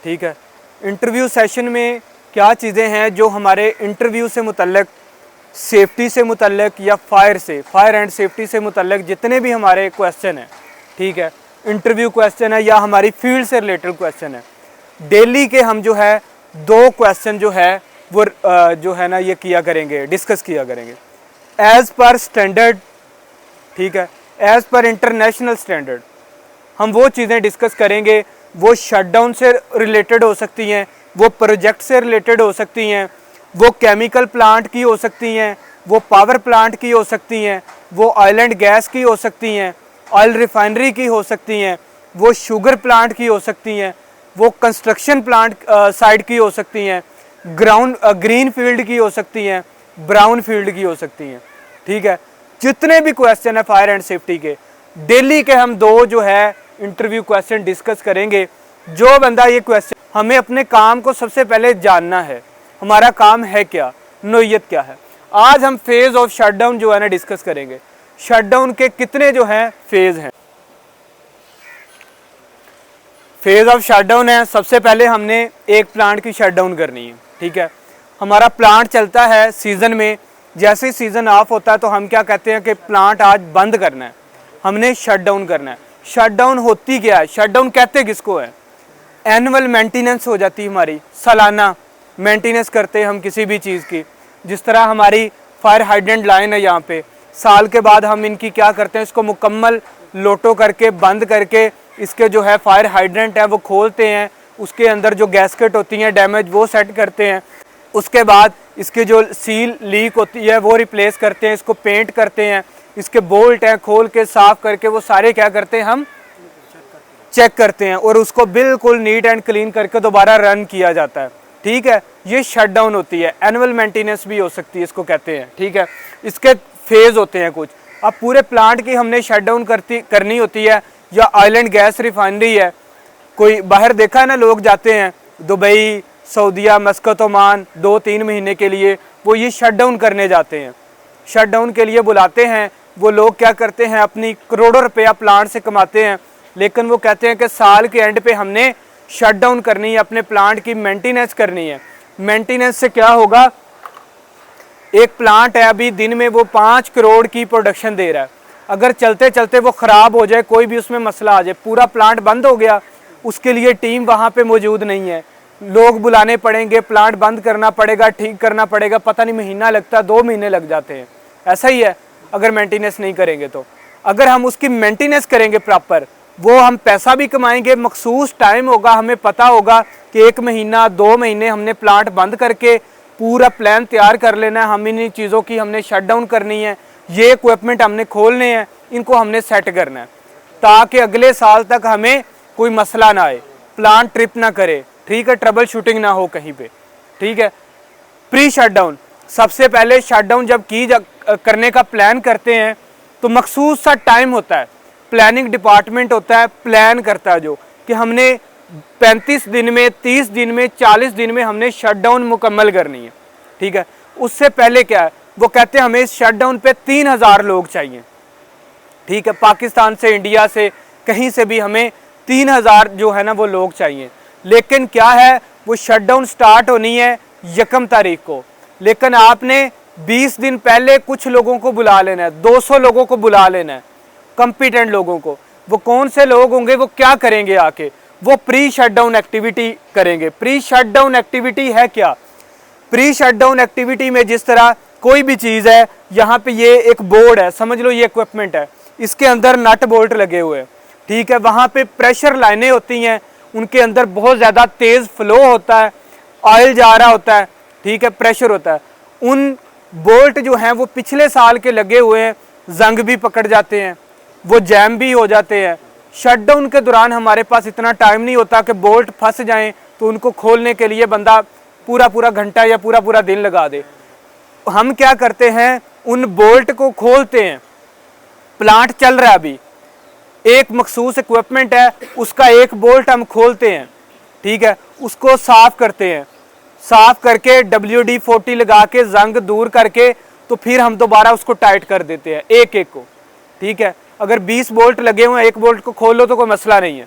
ठीक है। Interview session में क्या चीज़ें हैं जो हमारे इंटरव्यू से मुतल्लिक, सेफ्टी से मुतल्लिक या फायर एंड सेफ्टी से मुतल्लिक जितने भी हमारे क्वेश्चन हैं, ठीक है, इंटरव्यू क्वेश्चन है या हमारी फील्ड से रिलेटेड क्वेश्चन है, डेली के हम जो है 2 क्वेश्चन जो है वो जो है ना ये किया करेंगे, डिस्कस किया करेंगे एज़ पर स्टैंडर्ड, ठीक है, एज़ पर इंटरनेशनल स्टैंडर्ड। हम वो चीज़ें डिस्कस करेंगे, वो शटडाउन से रिलेटेड हो सकती हैं, वो प्रोजेक्ट से रिलेटेड हो सकती हैं, वो केमिकल प्लांट की हो सकती हैं, वो पावर प्लांट की हो सकती हैं, वो ऑयल एंड गैस की हो सकती हैं, ऑयल रिफाइनरी की हो सकती हैं, वो शुगर प्लांट की हो सकती हैं, वो कंस्ट्रक्शन प्लांट साइड की हो सकती हैं, ग्रीन फील्ड की हो सकती हैं, ब्राउन फील्ड की हो सकती हैं, ठीक है। जितने भी क्वेश्चन है फायर एंड सेफ्टी के, डेली के हम 2 जो है इंटरव्यू क्वेश्चन डिस्कस करेंगे। जो बंदा ये क्वेश्चन, हमें अपने काम को सबसे पहले जानना है, हमारा काम है क्या, नोयत क्या है। आज हम फेज ऑफ शटडाउन जो है ना डिस्कस करेंगे। शटडाउन के कितने जो हैं फेज हैं। फेज ऑफ शटडाउन है, सबसे पहले हमने एक प्लांट की शटडाउन करनी है, ठीक है। हमारा प्लांट चलता है सीज़न में, जैसे ही सीज़न ऑफ होता है तो हम क्या कहते हैं कि प्लांट आज बंद करना है, हमने शट डाउन करना है। शट डाउन होती क्या है, शट डाउन कहते किसको है। एनुअल मेंटेनेंस हो जाती है हमारी, सालाना मेंटेनेंस करते हैं हम किसी भी चीज़ की। जिस तरह हमारी फायर हाइड्रेंट लाइन है यहाँ पे, साल के बाद हम इनकी क्या करते हैं, इसको मुकम्मल लोटो करके बंद करके इसके जो है फायर हाइड्रेंट है वो खोलते हैं, उसके अंदर जो गैस्केट होती हैं डैमेज वो सेट करते हैं, उसके बाद इसकी जो सील लीक होती है वो रिप्लेस करते हैं, इसको पेंट करते हैं, इसके बोल्ट हैं खोल के साफ़ करके वो सारे क्या करते हैं हम चेक करते हैं और उसको बिल्कुल नीट एंड क्लीन करके दोबारा रन किया जाता है, ठीक है। ये शट डाउन होती है, एनुअल मेंटेनेंस भी हो सकती है इसको कहते हैं, ठीक है। इसके फेज़ होते हैं कुछ। अब पूरे प्लांट की हमने शट डाउन करनी होती है, या ऑयल एंड गैस रिफाइनरी है, कोई बाहर देखा है ना, लोग जाते हैं दुबई, सऊदीया, मस्कत, ओमान 2-3 महीने के लिए, वो ये शट डाउन करने जाते हैं। शट डाउन के लिए बुलाते हैं, वो लोग क्या करते हैं अपनी करोड़ों रुपया प्लांट से कमाते हैं, लेकिन वो कहते हैं कि साल के एंड पे हमने शट डाउन करनी है, अपने प्लांट की मेंटेनेंस करनी है। मेंटेनेंस से क्या होगा, एक प्लांट है अभी दिन में वो 5 करोड़ की प्रोडक्शन दे रहा है, अगर चलते चलते वो ख़राब हो जाए, कोई भी उसमें मसला आ जाए, पूरा प्लांट बंद हो गया, उसके लिए टीम वहाँ पे मौजूद नहीं है, लोग बुलाने पड़ेंगे, प्लांट बंद करना पड़ेगा, ठीक करना पड़ेगा, पता नहीं महीना लगता, 2 महीने लग जाते हैं। ऐसा ही है अगर मेंटेनेंस नहीं करेंगे तो। अगर हम उसकी मेंटेनेंस करेंगे प्रॉपर, वो हम पैसा भी कमाएंगे, मखसूस टाइम होगा, हमें पता होगा कि 1 महीना 2 महीने हमने प्लांट बंद करके पूरा प्लान तैयार कर लेना है, हम इन चीज़ों की हमने शट डाउन करनी है, ये इक्विपमेंट हमने खोलने हैं, इनको हमने सेट करना है, ताकि अगले साल तक हमें कोई मसला ना आए, प्लांट ट्रिप ना करे, ठीक है, ट्रबल शूटिंग ना हो कहीं पे, ठीक है। प्री शट डाउन, सबसे पहले शट डाउन जब करने का प्लान करते हैं तो मखसूस सा टाइम होता है, प्लानिंग डिपार्टमेंट होता है, प्लान करता है जो कि हमने 35 दिन में, 30 दिन में, 40 दिन में हमने शट डाउन मुकम्मल करनी है, ठीक है। उससे पहले क्या है, वो कहते हैं हमें इस शट डाउन पे 3000 लोग चाहिए, ठीक है। पाकिस्तान से, इंडिया से, कहीं से भी हमें 3000 जो है ना वो लोग चाहिए। लेकिन क्या है, वो शट डाउन स्टार्ट होनी है 1 तारीख को, लेकिन आपने 20 दिन पहले कुछ लोगों को बुला लेना है, 200 लोगों को बुला लेना है, कॉम्पिटेंट लोगों को। वो कौन से लोग होंगे, वो क्या करेंगे आके, वो प्री शट डाउन एक्टिविटी करेंगे। प्री शट डाउन एक्टिविटी है क्या, प्री शट डाउन एक्टिविटी में जिस तरह कोई भी चीज़ है, यहाँ पे ये एक बोर्ड है, समझ लो ये इक्विपमेंट है, इसके अंदर नट बोल्ट लगे हुए हैं, ठीक है। वहाँ पे प्रेशर लाइनें होती हैं, उनके अंदर बहुत ज़्यादा तेज़ फ्लो होता है, ऑयल जा रहा होता है, ठीक है, प्रेशर होता है। उन बोल्ट जो हैं वो पिछले साल के लगे हुए हैं, जंग भी पकड़ जाते हैं, वो जैम भी हो जाते हैं। शट डाउन के दौरान हमारे पास इतना टाइम नहीं होता कि बोल्ट फंस जाएं तो उनको खोलने के लिए बंदा पूरा घंटा या पूरा दिन लगा दे। हम क्या करते हैं, उन बोल्ट को खोलते हैं, प्लांट चल रहा है अभी, एक मखसूस इक्विपमेंट है, उसका एक बोल्ट हम खोलते हैं, ठीक है, उसको साफ करते हैं, साफ करके WD-40 लगा के जंग दूर करके तो फिर हम दोबारा उसको टाइट कर देते हैं एक एक को, ठीक है। अगर 20 बोल्ट लगे हुए हैं, एक बोल्ट को खोल लो तो कोई मसला नहीं है,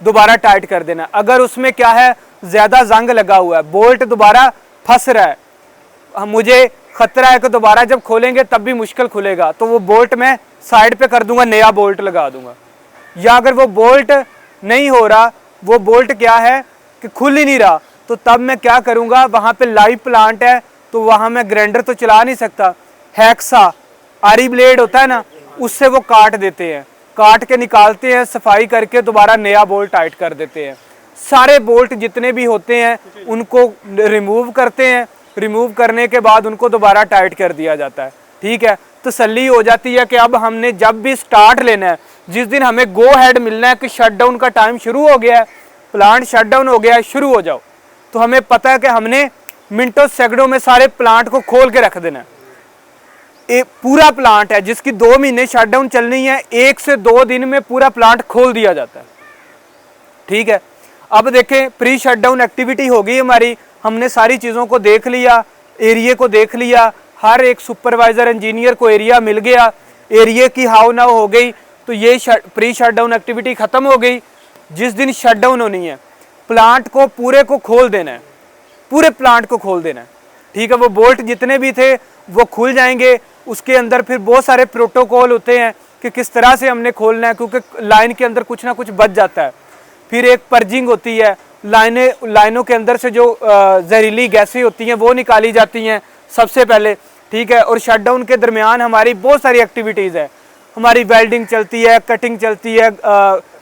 दोबारा टाइट कर देना। अगर उसमें क्या है ज़्यादा जंग लगा हुआ है, बोल्ट दोबारा फंस रहा है, मुझे खतरा है कि दोबारा जब खोलेंगे तब भी मुश्किल खुलेगा, तो वो बोल्ट मैं साइड पे कर दूंगा, नया बोल्ट लगा दूंगा। या अगर वो बोल्ट नहीं हो रहा, वो बोल्ट क्या है कि खुल ही नहीं रहा, तो तब मैं क्या करूंगा, वहाँ पे लाइव प्लांट है तो वहाँ मैं ग्राइंडर तो चला नहीं सकता, हैक्सा आरी ब्लेड होता है ना, उससे वो काट देते हैं, काट के निकालते हैं, सफाई करके दोबारा नया बोल्ट टाइट कर देते हैं। सारे बोल्ट जितने भी होते हैं उनको रिमूव करते हैं, रिमूव करने के बाद उनको दोबारा टाइट कर दिया जाता है। ठीक है, तसल्ली हो जाती है कि अब हमने जब भी स्टार्ट लेना है, जिस दिन हमें गो हेड मिलना है कि शटडाउन का टाइम शुरू हो गया है, प्लांट शटडाउन हो गया है, शुरू हो जाओ, तो हमें पता है कि हमने मिनटों सेकंडों में सारे प्लांट को खोल के रख देना है। एक पूरा प्लांट है जिसकी 2 महीने शटडाउन चलनी है, 1 से 2 दिन में पूरा प्लांट खोल दिया जाता है। ठीक है, अब देखें प्री शटडाउन एक्टिविटी हो गई हमारी, हमने सारी चीज़ों को देख लिया, एरिया को देख लिया, हर एक सुपरवाइजर इंजीनियर को एरिया मिल गया, एरिया की हाउ नाउ हो गई, तो ये प्री शटडाउन एक्टिविटी ख़त्म हो गई। जिस दिन शटडाउन होनी है, प्लांट को पूरे को खोल देना है, पूरे प्लांट को खोल देना है। ठीक है, वो बोल्ट जितने भी थे वो खुल जाएंगे, उसके अंदर फिर बहुत सारे प्रोटोकॉल होते हैं कि किस तरह से हमने खोलना है, क्योंकि लाइन के अंदर कुछ ना कुछ बच जाता है। फिर एक पर्जिंग होती है, लाइनों के अंदर से जो जहरीली गैसें होती हैं वो निकाली जाती हैं सबसे पहले। ठीक है, और शटडाउन के दरमियान हमारी बहुत सारी एक्टिविटीज़ है, हमारी वेल्डिंग चलती है, कटिंग चलती है,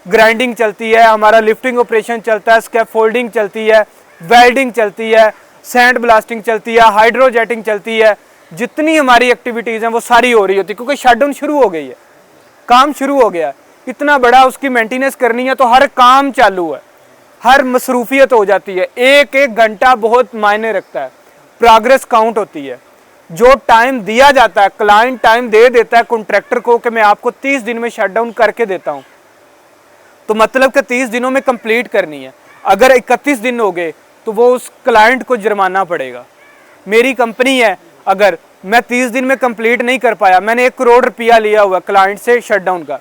ग्राइंडिंग चलती है, हमारा लिफ्टिंग ऑपरेशन चलता है, स्कैफोल्डिंग चलती है, वेल्डिंग चलती है, सैंड ब्लास्टिंग चलती है, हाइड्रोजेटिंग चलती है, जितनी हमारी एक्टिविटीज़ हैं वो सारी हो रही होती है, क्योंकि शटडाउन शुरू हो गई है, काम शुरू हो गया, इतना बड़ा उसकी मेंटेनेंस करनी है, तो हर काम चालू है, हर मसरूफियत हो जाती है, एक एक घंटा बहुत मायने रखता है, प्रोग्रेस काउंट होती है। जो टाइम दिया जाता है, क्लाइंट टाइम दे देता है कॉन्ट्रैक्टर को कि मैं आपको 30 दिन में शटडाउन करके देता हूँ, तो मतलब कि 30 दिनों में कंप्लीट करनी है। अगर 31 दिन हो गए तो वो उस क्लाइंट को जुर्माना पड़ेगा। मेरी कंपनी है, अगर मैं 30 दिन में कंप्लीट नहीं कर पाया, मैंने 1 करोड़ रुपया लिया हुआ क्लाइंट से शटडाउन का,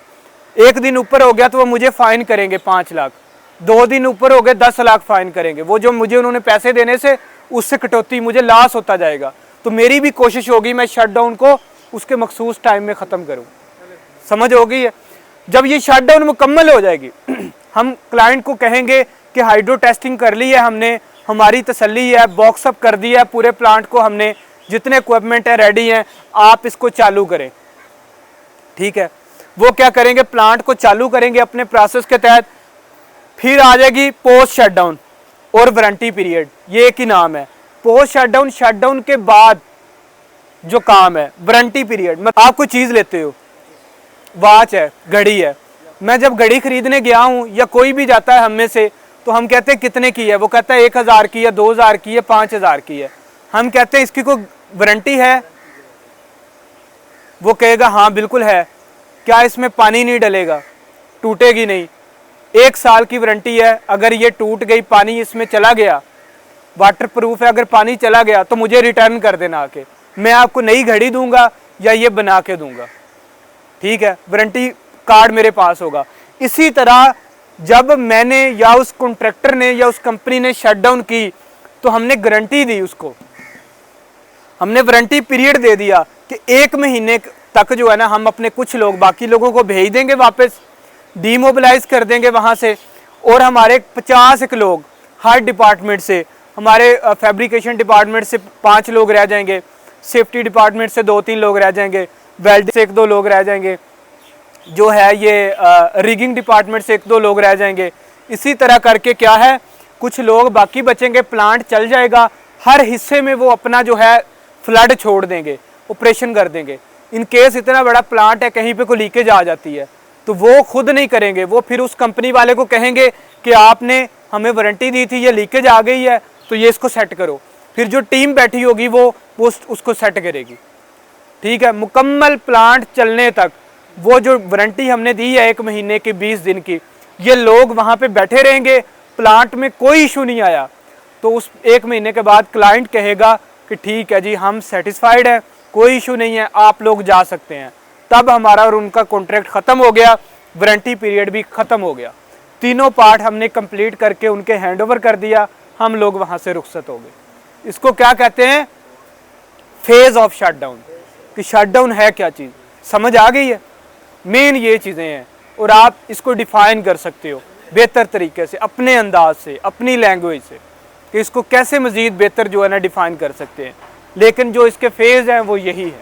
1 दिन ऊपर हो गया तो वो मुझे फाइन करेंगे 5 लाख, 2 दिन ऊपर हो गए 10 लाख फाइन करेंगे, वो जो मुझे उन्होंने पैसे देने से उससे कटौती, मुझे लॉस होता जाएगा। तो मेरी भी कोशिश होगी मैं शटडाउन को उसके मखसूस टाइम में ख़त्म करूँ। समझ हो गई है? जब ये शटडाउन मुकम्मल हो जाएगी हम क्लाइंट को कहेंगे कि हाइड्रो टेस्टिंग कर ली है हमने, हमारी तसल्ली है, बॉक्सअप कर दिया है पूरे प्लांट को हमने, जितने इक्विपमेंट है रेडी हैं, आप इसको चालू करें। ठीक है, वो क्या करेंगे, प्लांट को चालू करेंगे अपने प्रोसेस के तहत। फिर आ जाएगी पोस्ट शटडाउन और वारंटी पीरियड, ये एक ही नाम है। पोस्ट शटडाउन, शटडाउन के बाद जो काम है वारंटी पीरियड। मतलब आप कोई चीज़ लेते हो, वॉच है, घड़ी है, मैं जब घड़ी खरीदने गया हूँ या कोई भी जाता है हम में से, तो हम कहते हैं कितने की है, वो कहता है 1000 की है, 2000 की है, 5000 की है। हम कहते हैं इसकी कोई वारंटी है, वो कहेगा हाँ बिल्कुल है। क्या इसमें पानी नहीं डलेगा, टूटेगी नहीं, 1 साल की वारंटी है, अगर ये टूट गई, पानी इसमें चला गया, वाटर प्रूफ है, अगर पानी चला गया तो मुझे रिटर्न कर देना आके, मैं आपको नई घड़ी दूंगा या ये बना के दूंगा। ठीक है, वारंटी कार्ड मेरे पास होगा। इसी तरह जब मैंने या उस कॉन्ट्रैक्टर ने या उस कंपनी ने शटडाउन की, तो हमने गारंटी दी उसको, हमने वारंटी पीरियड दे दिया कि 1 महीने तक जो है ना, हम अपने कुछ लोग, बाकी लोगों को भेज देंगे वापस, डीमोबिलाइज कर देंगे वहाँ से, और हमारे 50 एक लोग हर डिपार्टमेंट से, हमारे फैब्रिकेशन डिपार्टमेंट से 5 लोग रह जाएंगे, सेफ्टी डिपार्टमेंट से 2-3 लोग रह जाएंगे, वेल्ड से 1-2 लोग रह जाएंगे, जो है ये रिगिंग डिपार्टमेंट से 1-2 लोग रह जाएंगे। इसी तरह करके क्या है, कुछ लोग बाकी बचेंगे, प्लांट चल जाएगा, हर हिस्से में वो अपना जो है फ्लड छोड़ देंगे, ऑपरेशन कर देंगे। इन केस इतना बड़ा प्लांट है, कहीं पे कोई लीकेज आ जाती है तो वो खुद नहीं करेंगे, वो फिर उस कंपनी वाले को कहेंगे कि आपने हमें वारंटी दी थी, ये लीकेज आ गई है तो ये इसको सेट करो। फिर जो टीम बैठी होगी वो उसको सेट करेगी। ठीक है, मुकम्मल प्लांट चलने तक वो जो वारंटी हमने दी है 1 महीने की, 20 दिन की, ये लोग वहाँ पे बैठे रहेंगे, प्लांट में कोई इशू नहीं आया तो उस 1 महीने के बाद क्लाइंट कहेगा कि ठीक है जी, हम सेटिस्फाइड हैं, कोई इशू नहीं है, आप लोग जा सकते हैं। तब हमारा और उनका कॉन्ट्रैक्ट ख़त्म हो गया, वारंटी पीरियड भी ख़त्म हो गया। तीनों पार्ट हमने कंप्लीट करके उनके हैंड ओवर कर दिया, हम लोग वहाँ से रुखसत हो गए। इसको क्या कहते हैं? Phase of shutdown. कि शटडाउन है क्या चीज़, समझ आ गई है? मेन ये चीज़ें हैं और आप इसको डिफाइन कर सकते हो बेहतर तरीके से, अपने अंदाज से, अपनी लैंग्वेज से, कि इसको कैसे मज़ीद बेहतर जो है ना डिफाइन कर सकते हैं। लेकिन जो इसके फेज़ हैं वो यही है।